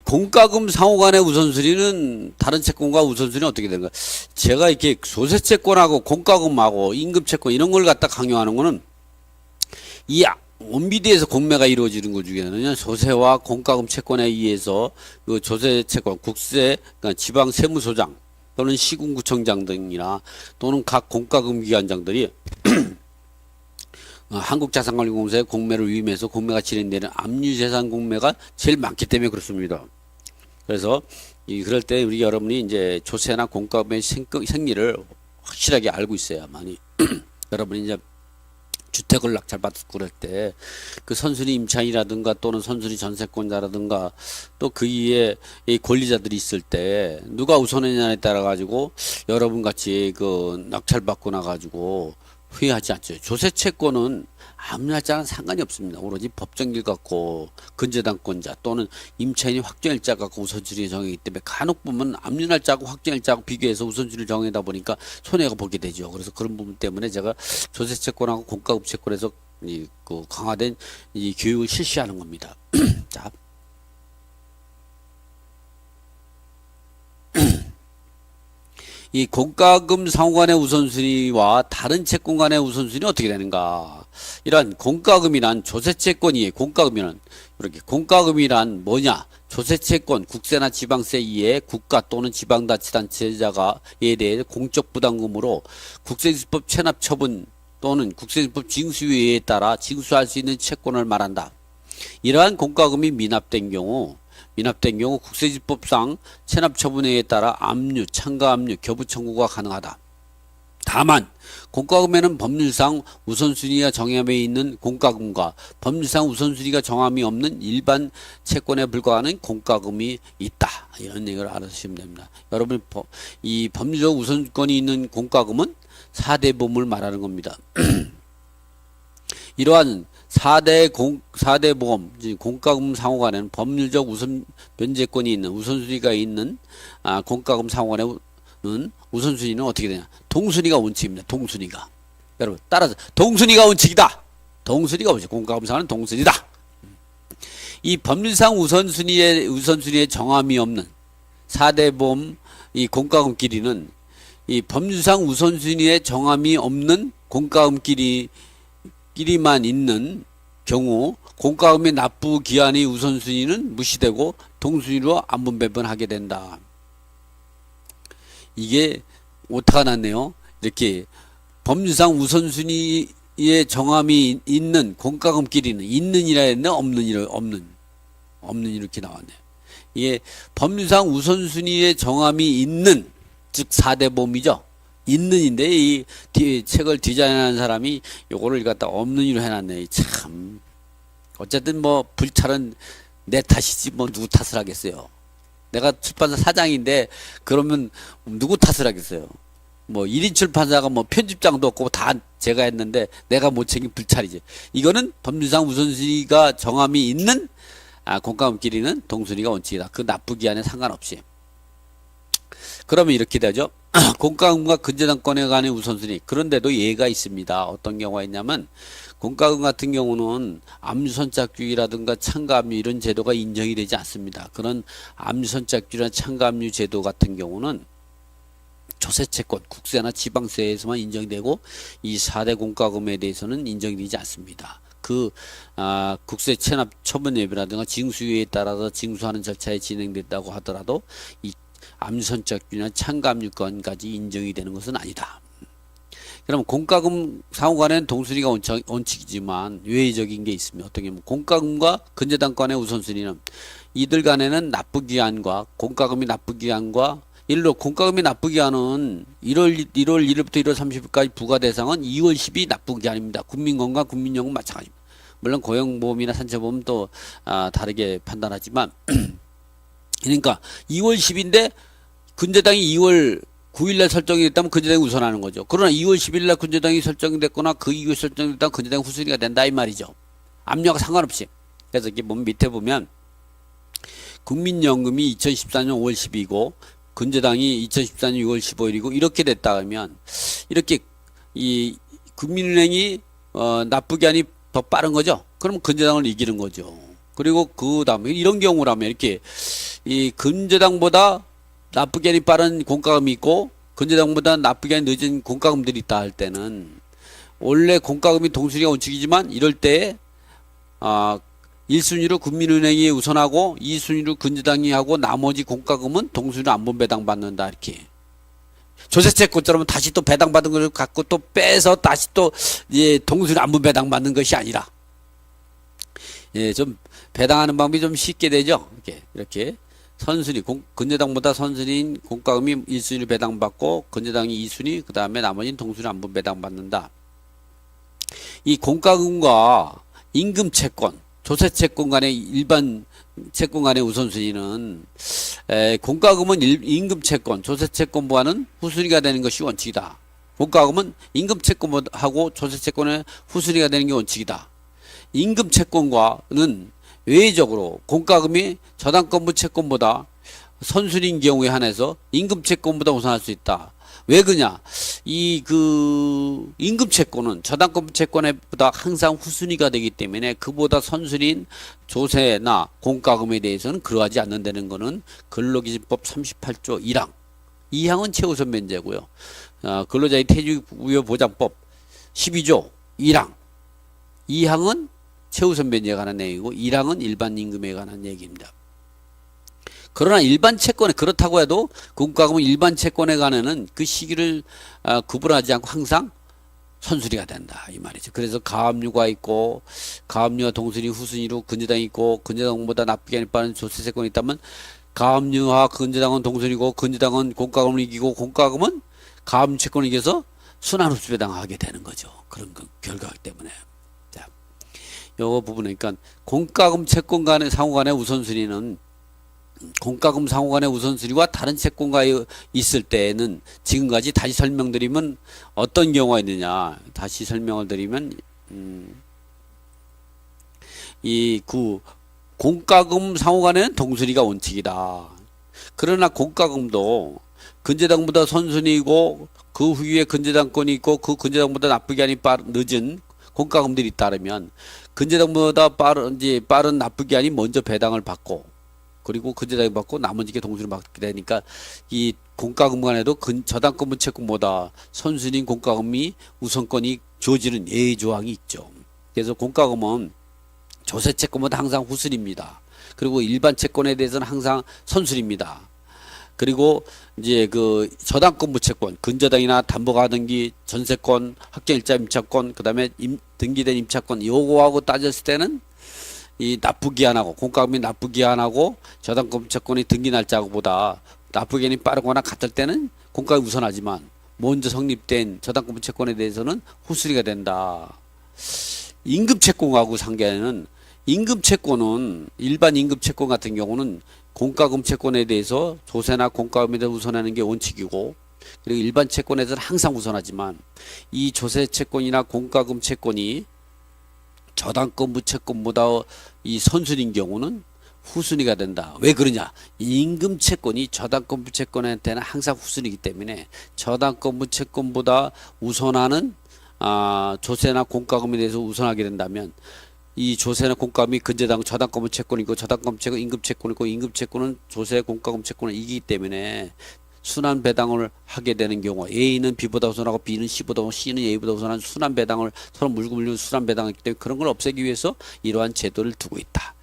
공과금 상호 간의 우선순위는 다른 채권과 우선순위는 어떻게 되는가? 제가 이렇게 조세채권하고 공과금하고 임금채권 이런 걸 갖다 강요하는 거는 이 원비대에서 공매가 이루어지는 것 중에는 조세와 공과금 채권에 의해서 그 조세채권, 국세, 그러니까 지방 세무소장 또는 시군구청장 등이나 또는 각 공과금 기관장들이 한국자산관리공사의 공매를 위임해서 공매가 진행되는 압류재산 공매가 제일 많기 때문에 그렇습니다. 그래서 그럴 때 우리 여러분이 이제 조세나 공과금의 생리를 확실하게 알고 있어야만이 여러분이 이제 주택을 낙찰받고 그럴 때 그 선순위 임차인이라든가 또는 선순위 전세권자라든가 또 그 이에 권리자들이 있을 때 누가 우선했냐에 따라 가지고 여러분 같이 그 낙찰받고 나 가지고 후회하지 않죠. 조세채권은 아무 날짜랑 상관이 없습니다. 오로지 법정일 갖고 근저당권자 또는 임차인이 확정일자 갖고 우선순위 정하기 때문에 간혹 보면 압류날짜하고 확정일자하고 비교해서 우선순위를 정하다 보니까 손해가 보게 되죠. 그래서 그런 부분 때문에 제가 조세채권하고 공과금채권에서 그 강화된 이 교육을 실시하는 겁니다. 자. 이 공과금 상호 간의 우선순위와 다른 채권 간의 우선순위 어떻게 되는가? 이러한 공과금이란 조세채권이에요. 공과금이란 이렇게 공과금이란 뭐냐? 조세채권, 국세나 지방세 이에 국가 또는 지방자치단체자가에 대해 공적 부담금으로 국세지법 체납 처분 또는 국세지법 징수유예에 따라 징수할 수 있는 채권을 말한다. 이러한 공과금이 미납된 경우 국세지법상 체납처분에 따라 압류, 참가압류, 겨부 청구가 가능하다. 다만 공과금에는 법률상 우선순위가 정함에 있는 공과금과 법률상 우선순위가 정함이 없는 일반 채권에 불과하는 공과금이 있다. 이런 얘기를 알아주시면 됩니다. 여러분 이 법률적 우선권이 있는 공과금은 4대 보험을 말하는 겁니다. 이러한 4대 보험, 공과금 상호 간에는 법률적 우선 변제권이 있는 우선순위가 있는 공과금 상호 간에는 우선순위는 어떻게 되냐? 동순위가 원칙입니다. 동순위가. 여러분 따라서 동순위가 원칙이다. 동순위가 원칙. 공과금 상호는 동순위다. 이 법률상 우선순위에 정함이 없는 4대 보험 이 공과금끼리는 이 법률상 우선순위에 정함이 없는 공과금끼리만 있는 경우 공과금의 납부 기한의 우선순위는 무시되고 동순위로 안분배분하게 된다. 이게 오타가 났네요. 이렇게 법률상 우선순위에 정함이 있는 공과금끼리는 있는이라 했나 없는 이렇게 나왔네요. 이게 법률상 우선순위에 정함이 있는 즉 4대 보험이죠. 있는인데 이 책을 디자인하는 사람이 요거를 갖다 없는 이로 해놨네. 참 어쨌든 뭐 불찰은 내 탓이지 뭐 누구 탓을 하겠어요. 내가 출판사 사장인데 그러면 누구 탓을 하겠어요. 뭐 1인 출판사가 뭐 편집장도 없고 다 제가 했는데 내가 못 챙긴 불찰이지. 이거는 법률상 우선순위가 정함이 있는 공과금끼리는 동순위가 원칙이다. 그 납부기한에 상관없이. 그러면 이렇게 되죠. 공과금과 근저당권에 관한 우선순위. 그런데도 예가 있습니다. 어떤 경우가 있냐면 공과금 같은 경우는 압류선착주의라든가 참가압류 이런 제도가 인정이 되지 않습니다. 그런 압류선착주의나 참가압류 제도 같은 경우는 조세채권, 국세나 지방세에서만 인정이 되고 이 4대 공과금에 대해서는 인정이 되지 않습니다. 국세 체납 처분 여부라든가 징수유예에 따라서 징수하는 절차에 진행됐다고 하더라도 이 압류선착주나 참가압류권까지 인정이 되는 것은 아니다. 그럼 공과금 상호 간에는 동순위가 원칙이지만 외의적인 게 있습니다. 어떤 경우 공과금과 근저당권의 우선순위는 이들 간에는 납부기한과 공과금이 납부기한과 일로 공과금이 납부기한은 1월 1일부터 1월 30일까지 부과 대상은 2월 10일 납부기한입니다. 국민건강, 국민연금 마찬가지입니다. 물론 고용보험이나 산재보험 또 다르게 판단하지만 그러니까 2월 10일인데 근저당이 2월 9일날 설정이 됐다면 근저당이 우선하는 거죠. 그러나 2월 10일날 근저당이 설정됐거나 그 이후에 설정됐다면 근저당이 후순위가 된다 이 말이죠. 압류하고 상관없이. 그래서 이렇게 밑에 보면 국민연금이 2014년 5월 10일이고 근저당이 2014년 6월 15일이고 이렇게 됐다 하면 이렇게 이 국민은행이 납부기한이 더 빠른 거죠. 그러면 근저당을 이기는 거죠. 그리고 그 다음에 이런 경우라면 이렇게 이 근저당보다 납부기한이 빠른 공과금이 있고 근저당보다 납부기한이 늦은 공과금들이 있다 할 때는 원래 공과금이 동순위가 원칙이지만 이럴 때 1순위로 국민은행이 우선하고 2순위로 근저당이 하고 나머지 공과금은 동순위로 안본 배당 받는다 이렇게. 조세채권처럼 다시 또 배당받은 걸 갖고 또 빼서 다시 또 동순위로 안본 배당 받는 것이 아니라 좀 배당하는 방법이 좀 쉽게 되죠. 이렇게 선순위 근저당보다 선순위인 공과금이 1순위로 배당받고 근저당이 2순위 그 다음에 나머지는 동순위로 안본 배당받는다. 이 공과금과 임금채권 조세채권 간의 일반 채권 간의 우선순위는 공과금은 임금채권 조세채권보다는 후순위가 되는 것이 원칙이다. 공과금은 임금채권하고 조세채권의 후순위가 되는 게 원칙이다. 임금채권과는 외적으로 공과금이 저당권부 채권보다 선순위인 경우에 한해서 임금채권보다 우선할 수 있다. 왜 그러냐? 임금채권은 저당권부 채권보다 항상 후순위가 되기 때문에 그보다 선순위인 조세나 공과금에 대해서는 그러하지 않는다는 것은 근로기준법 38조 1항. 2항은 최우선 면제고요. 근로자의 퇴직부여 보장법 12조 1항. 2항은 최우선 면제에 관한 내용이고 1항은 일반 임금에 관한 얘기입니다. 그러나 일반 채권에 그렇다고 해도 공과금은 일반 채권에 관해는 그 시기를 구분하지 않고 항상 선순위가 된다 이 말이죠. 그래서 가압류가 있고 가압류와 동순위 후순위로 근저당이 있고 근저당보다 납부기한이 빠른 조세채권이 있다면 가압류와 근저당은 동순위고 근저당은 공과금을 이기고 공과금은 가압류 채권을 이겨서 순환 흡수 배당하게 되는 거죠. 그런 결과 때문에. 자, 요거 부분은 그러니까 공과금 채권 간의 상호 간의 우선순위는 공과금 상호 간의 우선순위와 다른 채권가 있을 때에는 지금까지 다시 설명드리면 어떤 경우가 있느냐 다시 설명을 드리면 공과금 상호 간에는 동순위가 원칙이다. 그러나 공과금도 근저당보다 선순위이고 그 후에 근저당권이 있고 그 근저당보다 납부기한이 늦은 공과금들이 따르면 근저당보다 빠른 납부기한이 먼저 배당을 받고 그리고 근저당이 받고 나머지 게 동순위로 받게 되니까 이 공과금 간에도 저당권부 채권보다 선순위인 공과금이 우선권이 주어지는 예외 조항이 있죠. 그래서 공과금은 조세채권보다 항상 후순위입니다. 그리고 일반 채권에 대해서는 항상 선순위입니다. 그리고 이제 그 저당권부 채권, 근저당이나 담보가등기, 전세권, 확정일자 임차권, 그다음에 등기된 임차권 요거하고 따졌을 때는 이 납부기한하고 공과금이 납부기한하고 저당권부 채권이 등기 날짜보다 납부기한이 빠르거나 같을 때는 공과금이 우선하지만 먼저 성립된 저당권부 채권에 대해서는 후순위가 된다. 임금채권하고 상계하는 임금채권은 일반 임금채권 같은 경우는 공과금 채권에 대해서 조세나 공과금에 대해서 우선하는 게 원칙이고 그리고 일반 채권에서는 항상 우선하지만 이 조세 채권이나 공과금 채권이 저당권부 채권보다 이 선순위인 경우는 후순위가 된다. 왜 그러냐? 임금 채권이 저당권부 채권한테는 항상 후순위이기 때문에 저당권부 채권보다 우선하는 조세나 공과금에 대해서 우선하게 된다면 이 조세나 공과금이 근저당 저당권부 채권이고 저당권부 채권 임금 채권이고 임금 채권은 조세 공과금 채권을 이기기 때문에 순환 배당을 하게 되는 경우 A는 B보다 우선하고 B는 C보다 우선하고 C는 A보다 우선한 순환 배당을 서로 물고 물리는 순환 배당을 했기 때문에 그런 걸 없애기 위해서 이러한 제도를 두고 있다.